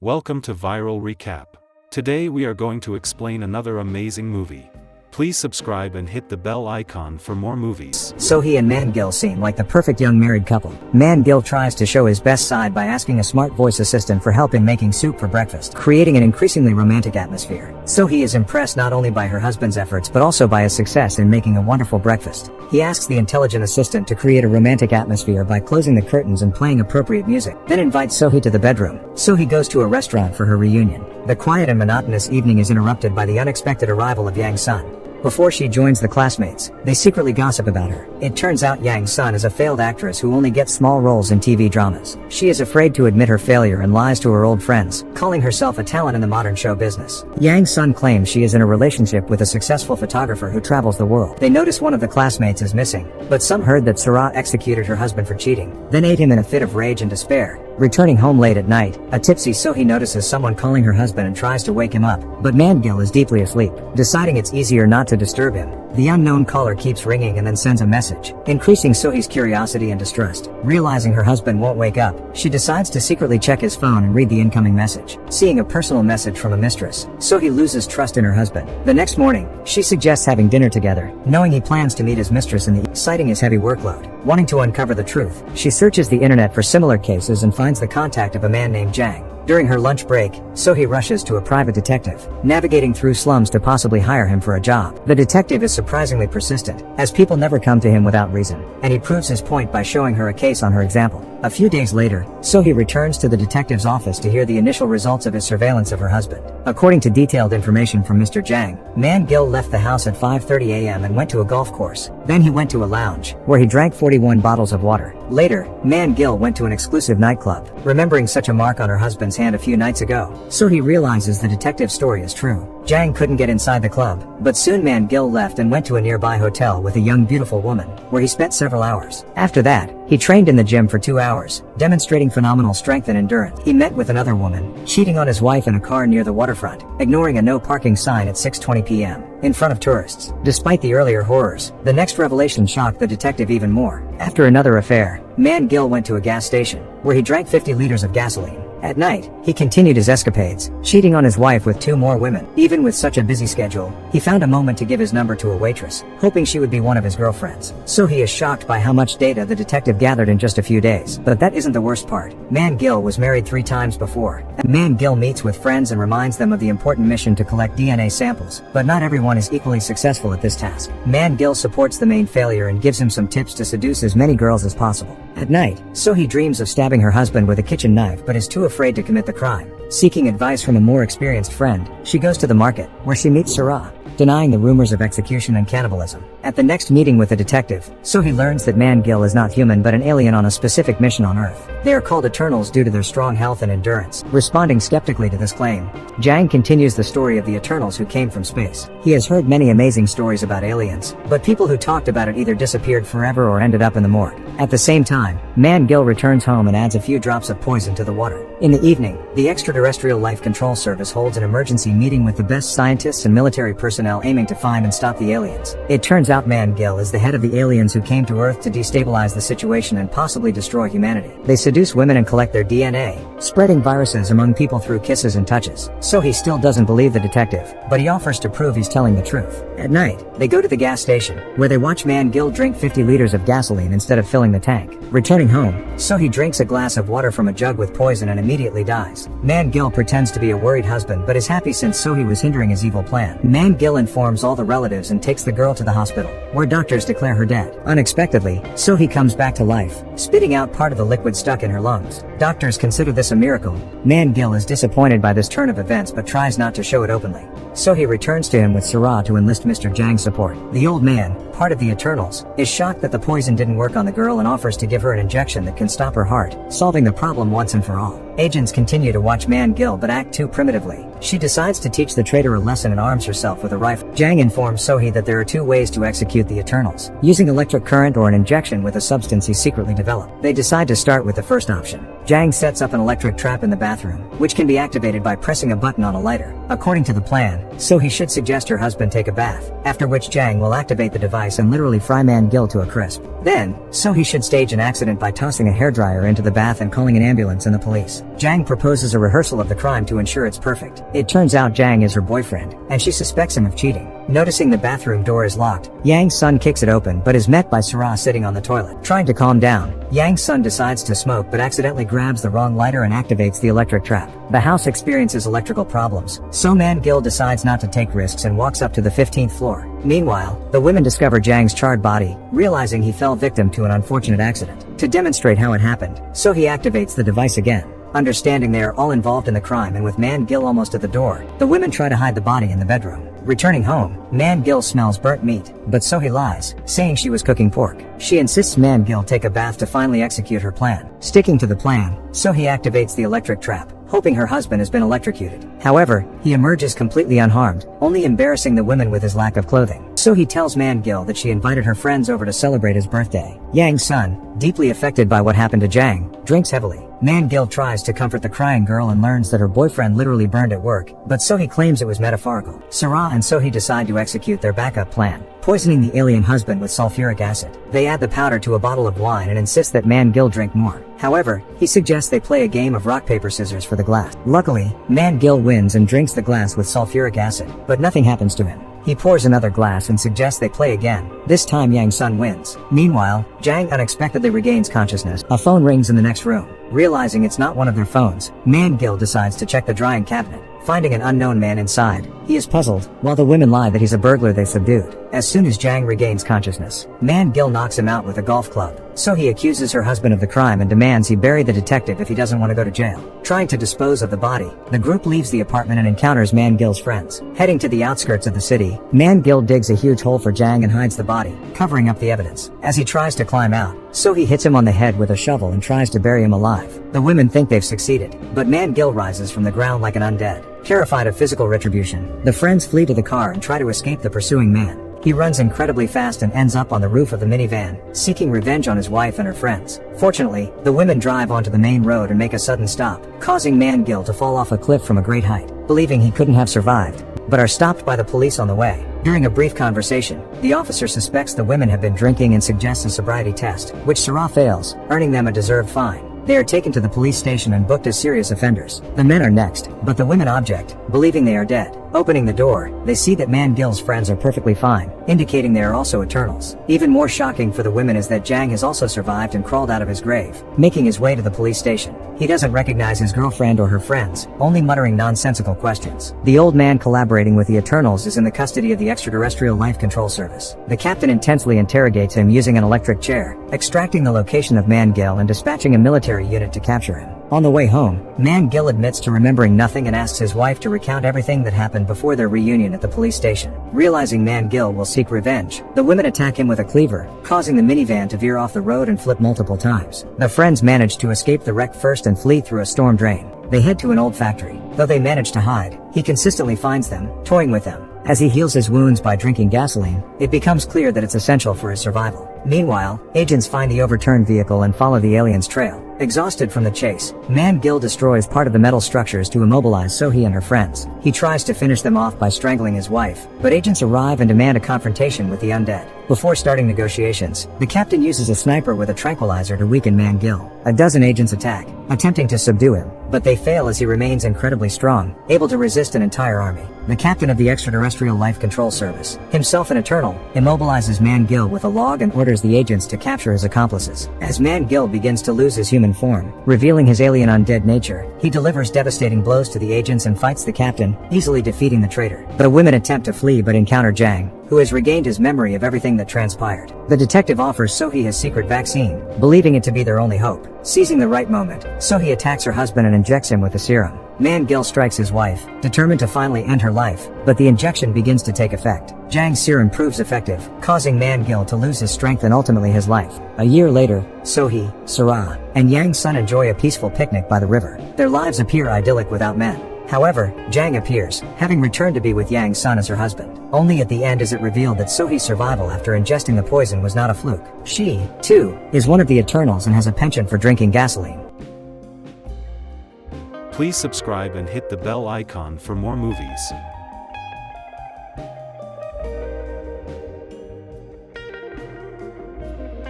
Welcome to Viral Recap. Today we are going to explain another amazing movie. Please subscribe and hit the bell icon for more movies. Sohee and Man-gil seem like the perfect young married couple. Man-gil tries to show his best side by asking a smart voice assistant for help in making soup for breakfast, creating an increasingly romantic atmosphere. Sohee is impressed not only by her husband's efforts but also by his success in making a wonderful breakfast. He asks the intelligent assistant to create a romantic atmosphere by closing the curtains and playing appropriate music, then invites Sohee to the bedroom. Sohee goes to a restaurant for her reunion. The quiet and monotonous evening is interrupted by the unexpected arrival of Yang's son. Before she joins the classmates, they secretly gossip about her. It turns out Yang's son is a failed actress who only gets small roles in TV dramas. She is afraid to admit her failure and lies to her old friends, calling herself a talent in the modern show business. Yang's son claims she is in a relationship with a successful photographer who travels the world. They notice one of the classmates is missing, but some heard that Sarah executed her husband for cheating, then ate him in a fit of rage and despair. Returning home late at night, a tipsy Sohee notices someone calling her husband and tries to wake him up, but Man-gil is deeply asleep. Deciding it's easier not to disturb him, the unknown caller keeps ringing and then sends a message, increasing Sohee's curiosity and distrust. Realizing her husband won't wake up, she decides to secretly check his phone and read the incoming message. Seeing a personal message from a mistress, Sohee loses trust in her husband. The next morning, she suggests having dinner together, knowing he plans to meet his mistress in the evening, citing his heavy workload. Wanting to uncover the truth, she searches the internet for similar cases and finds the contact of a man named Jang. During her lunch break, Sohee rushes to a private detective, navigating through slums to possibly hire him for a job. The detective is surprisingly persistent, as people never come to him without reason, and he proves his point by showing her a case on her example. A few days later, Sohee returns to the detective's office to hear the initial results of his surveillance of her husband. According to detailed information from Mr. Jang, Man-gil left the house at 5:30 a.m. and went to a golf course. Then he went to a lounge, where he drank 41 bottles of water. Later, Man-gil went to an exclusive nightclub. Remembering such a mark on her husband's hand a few nights ago, Sohee realizes the detective's story is true. Jang couldn't get inside the club, but soon Man-gil left and went to a nearby hotel with a young beautiful woman, where he spent several hours. After that, he trained in the gym for 2 hours, demonstrating phenomenal strength and endurance. He met with another woman, cheating on his wife in a car near the waterfront, ignoring a no parking sign at 6:20 p.m. in front of tourists. Despite the earlier horrors, the next revelation shocked the detective even more. After another affair, Man-gil went to a gas station, where he drank 50 liters of gasoline. At night, he continued his escapades, cheating on his wife with 2 more women. Even with such a busy schedule, he found a moment to give his number to a waitress, hoping she would be one of his girlfriends. Sohee is shocked by how much data the detective gathered in just a few days. But that isn't the worst part. Man-gil was married 3 times before. Man-gil meets with friends and reminds them of the important mission to collect DNA samples, but not everyone is equally successful at this task. Man-gil supports the main failure and gives him some tips to seduce as many girls as possible. At night, Sohee dreams of stabbing her husband with a kitchen knife but is too afraid to commit the crime. Seeking advice from a more experienced friend, she goes to the market, where she meets Sarah, denying the rumors of execution and cannibalism. At the next meeting with the detective, Sohee learns that Man-gil is not human but an alien on a specific mission on Earth. They are called Eternals due to their strong health and endurance. Responding skeptically to this claim, Jang continues the story of the Eternals who came from space. He has heard many amazing stories about aliens, but people who talked about it either disappeared forever or ended up in the morgue. At the same time, Man-gil returns home and adds a few drops of poison to the water. In the evening, the Extraterrestrial Life Control Service holds an emergency meeting with the best scientists and military personnel aiming to find and stop the aliens. It turns out Man-gil is the head of the aliens who came to Earth to destabilize the situation and possibly destroy humanity. They seduce women and collect their DNA, spreading viruses among people through kisses and touches. So he still doesn't believe the detective, but he offers to prove he's telling the truth. At night, they go to the gas station, where they watch Man-gil drink 50 liters of gasoline instead of filling the tank. Returning home, Sohee drinks a glass of water from a jug with poison and immediately dies. Man-gil pretends to be a worried husband but is happy since Sohee was hindering his evil plan. Man-gil informs all the relatives and takes the girl to the hospital, where doctors declare her dead. Unexpectedly, Sohee comes back to life, spitting out part of the liquid stuck in her lungs. Doctors consider this a miracle. Man-gil is disappointed by this turn of events but tries not to show it openly. Sohee returns to him with Sarah to enlist Mr. Jang's support. The old man, part of the Eternals, is shocked that the poison didn't work on the girl and offers to give her an injection that can stop her heart, solving the problem once and for all. Agents continue to watch Man-gil but act too primitively. She decides to teach the traitor a lesson and arms herself with a rifle. Jang informs Sohee that there are 2 ways to execute the Eternals, using electric current or an injection with a substance he secretly developed. They decide to start with the first option. Jang sets up an electric trap in the bathroom, which can be activated by pressing a button on a lighter. According to the plan, Sohee should suggest her husband take a bath, after which Jang will activate the device and literally fry Man-gil to a crisp. Then, Sohee should stage an accident by tossing a hairdryer into the bath and calling an ambulance and the police. arrives, Jang proposes a rehearsal of the crime to ensure it's perfect. It turns out Jang is her boyfriend, and she suspects him of cheating. Noticing the bathroom door is locked, Yang's son kicks it open but is met by Sarah sitting on the toilet. Trying to calm down, Yang's son decides to smoke but accidentally grabs the wrong lighter and activates the electric trap. The house experiences electrical problems, so Man-gil decides not to take risks and walks up to the 15th floor. Meanwhile, the women discover Jang's charred body, realizing he fell victim to an unfortunate accident. To demonstrate how it happened, so he activates the device again. Understanding they are all involved in the crime and with Man-gil almost at the door, the women try to hide the body in the bedroom. Returning home, Man-gil smells burnt meat, but so he lies, saying she was cooking pork. She insists Man-gil take a bath to finally execute her plan. Sticking to the plan, so he activates the electric trap, hoping her husband has been electrocuted. However, he emerges completely unharmed, only embarrassing the women with his lack of clothing. So he tells Man-gil that she invited her friends over to celebrate his birthday. Yang's son, deeply affected by what happened to Jang, drinks heavily. Man-gil tries to comfort the crying girl and learns that her boyfriend literally burned at work, but so he claims it was metaphorical. Sarah and so he decide to execute their backup plan, poisoning the alien husband with sulfuric acid. They add the powder to a bottle of wine and insist that Man-gil drink more. However, he suggests they play a game of rock paper scissors for the glass. Luckily, Man-gil wins and drinks the glass with sulfuric acid, but nothing happens to him. He pours another glass and suggests they play again. This time Yang's son wins. Meanwhile, Jang unexpectedly regains consciousness. A phone rings in the next room. Realizing it's not one of their phones, Man-gil decides to check the drying cabinet, finding an unknown man inside. He is puzzled, while the women lie that he's a burglar they subdued. As soon as Jang regains consciousness, Man-gil knocks him out with a golf club. So he accuses her husband of the crime and demands he bury the detective if he doesn't want to go to jail. Trying to dispose of the body, the group leaves the apartment and encounters Man-gil's friends. Heading to the outskirts of the city, Man-gil digs a huge hole for Jang and hides the body, covering up the evidence. As he tries to climb out, so he hits him on the head with a shovel and tries to bury him alive. The women think they've succeeded, but Man-gil rises from the ground like an undead. Terrified of physical retribution, the friends flee to the car and try to escape the pursuing man. He runs incredibly fast and ends up on the roof of the minivan, seeking revenge on his wife and her friends. Fortunately, the women drive onto the main road and make a sudden stop, causing Man-gil to fall off a cliff from a great height, believing he couldn't have survived, but are stopped by the police on the way. During a brief conversation, the officer suspects the women have been drinking and suggests a sobriety test, which Sarah fails, earning them a deserved fine. They are taken to the police station and booked as serious offenders. The men are next, but the women object, believing they are dead. Opening the door, they see that Man-gil's friends are perfectly fine, indicating they are also Eternals. Even more shocking for the women is that Jang has also survived and crawled out of his grave, making his way to the police station. He doesn't recognize his girlfriend or her friends, only muttering nonsensical questions. The old man collaborating with the Eternals is in the custody of the Extraterrestrial Life Control Service. The captain intensely interrogates him using an electric chair, extracting the location of Man-gil and dispatching a military unit to capture him. On the way home, Man-gil admits to remembering nothing and asks his wife to recount everything that happened before their reunion at the police station. Realizing Man-gil will seek revenge, the women attack him with a cleaver, causing the minivan to veer off the road and flip multiple times. The friends manage to escape the wreck first and flee through a storm drain. They head to an old factory. Though they manage to hide, he consistently finds them, toying with them. As he heals his wounds by drinking gasoline, it becomes clear that it's essential for his survival. Meanwhile, agents find the overturned vehicle and follow the alien's trail. Exhausted from the chase, Man-gil destroys part of the metal structures to immobilize Sohee and her friends. He tries to finish them off by strangling his wife, but agents arrive and demand a confrontation with the undead. Before starting negotiations, the captain uses a sniper with a tranquilizer to weaken Man-gil. A dozen agents attack, attempting to subdue him, but they fail as he remains incredibly strong, able to resist an entire army. The captain of the Extraterrestrial Life Control Service, himself an Eternal, immobilizes Man-gil with a log and orders the agents to capture his accomplices. As Man-gil begins to lose his human form, revealing his alien undead nature, he delivers devastating blows to the agents and fights the captain, easily defeating the traitor. The women attempt to flee but encounter Jang, who has regained his memory of everything that transpired. The detective offers Sohee his secret vaccine, believing it to be their only hope. Seizing the right moment, Sohee attacks her husband and injects him with the serum. Man-gil strikes his wife, determined to finally end her life, but the injection begins to take effect. Jang's serum proves effective, causing Man-gil to lose his strength and ultimately his life. A year later, Sohee, Sarah, and Yang's son enjoy a peaceful picnic by the river. Their lives appear idyllic without men. However, Jang appears, having returned to be with Yang's son as her husband. Only at the end is it revealed that Sohee's survival after ingesting the poison was not a fluke. She, too, is one of the Eternals and has a penchant for drinking gasoline. Please subscribe and hit the bell icon for more movies.